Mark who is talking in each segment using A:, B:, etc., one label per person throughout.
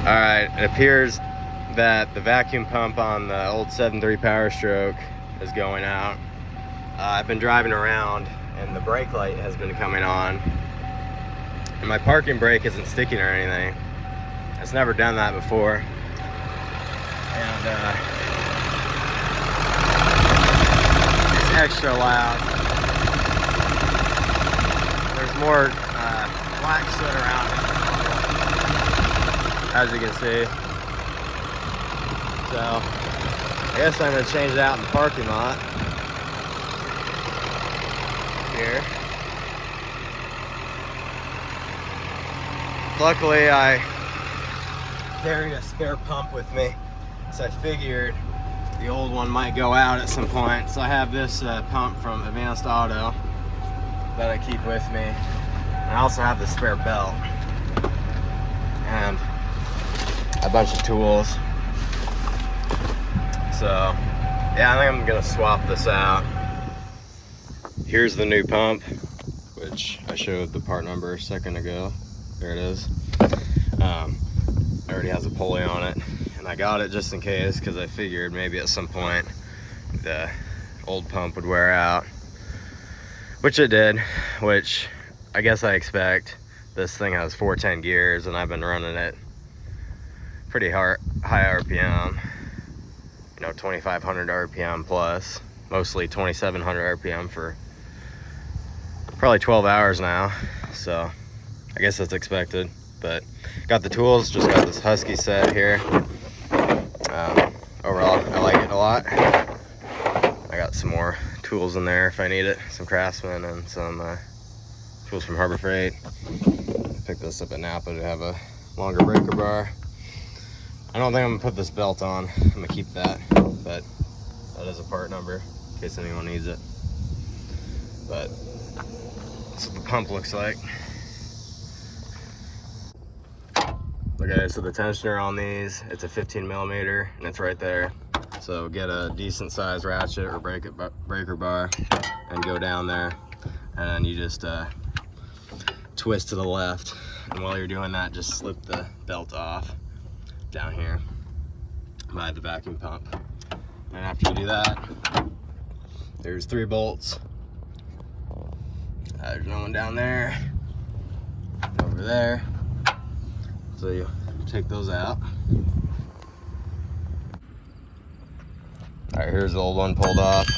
A: Alright, it appears that the vacuum pump on the old 7.3 Powerstroke is going out. I've been driving around and the brake light has been coming on. And my parking brake isn't sticking or anything. It's never done that before. And it's extra loud. There's more black soot around it, as you can see. So I guess I'm gonna change it out in the parking lot here. Luckily I carried a spare pump with me, so I figured the old one might go out at some point. So I have this pump from Advanced Auto that I keep with me. And I also have the spare belt and a bunch of tools. So yeah, I think I'm gonna swap this out. Here's the new pump, which I showed the part number a second ago. There it is. It already has a pulley on it, and I got it just in case because I figured maybe at some point the old pump would wear out, which it did, which I guess I expect. This thing has 410 gears and I've been running it pretty high RPM, you know, 2,500 RPM plus, mostly 2,700 RPM for probably 12 hours now. So I guess that's expected, but got the tools, just got this Husky set here. Overall, I like it a lot. I got some more tools in there if I need it, some Craftsman and some tools from Harbor Freight. Picked this up at Napa to have a longer breaker bar. I don't think I'm gonna put this belt on. I'm gonna keep that, but that is a part number in case anyone needs it. But that's what the pump looks like. Okay, so the tensioner on these, it's a 15 millimeter and it's right there. So get a decent size ratchet or breaker bar and go down there, and then you just twist to the left. And while you're doing that, just slip the belt off down here by the vacuum pump. And after you do that, there's 3 bolts. There's no one down there, over there. So you take those out. All right, here's the old one pulled off.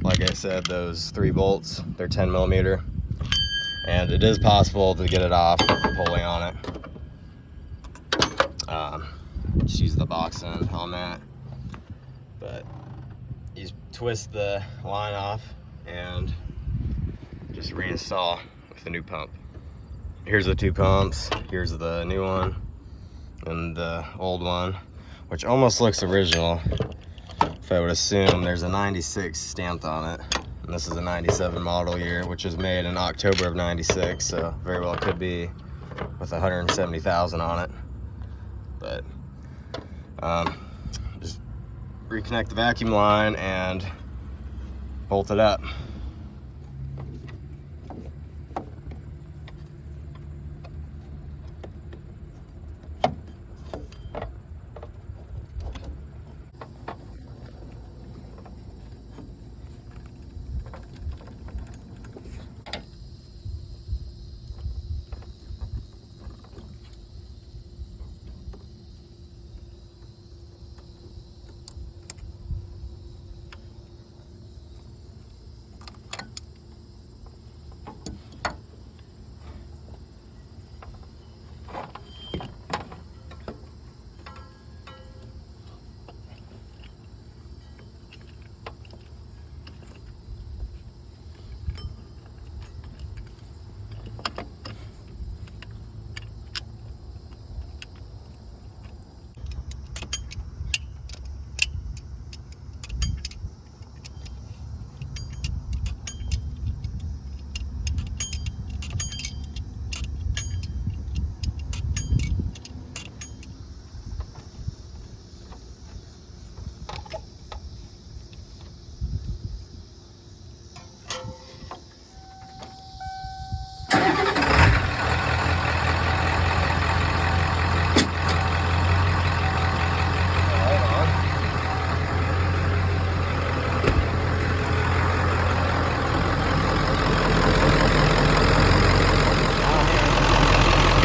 A: Like I said, those 3 bolts, they're 10 millimeter. And it is possible to get it off with the pulley on it. Just use the box end on that. But you twist the line off and just reinstall with the new pump. Here's the 2 pumps. Here's the new one and the old one, which almost looks original. If I would assume there's a 96 stamped on it. And this is a 97 model year, which was made in October of 96, so very well could be with 170,000 on it. But just reconnect the vacuum line and bolt it up.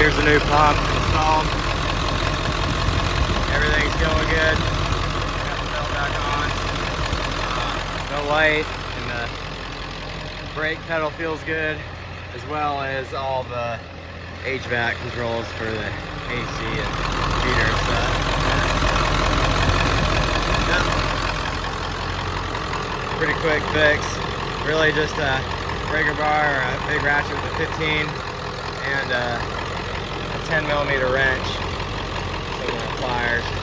A: Here's the new pump installed. Everything's going good. Got the belt back on. No light, and the brake pedal feels good, as well as all the HVAC controls for the AC and heater and stuff. Yep. Pretty quick fix. Really just a breaker bar or a big ratchet with a 15 and a 10mm wrench, some pliers.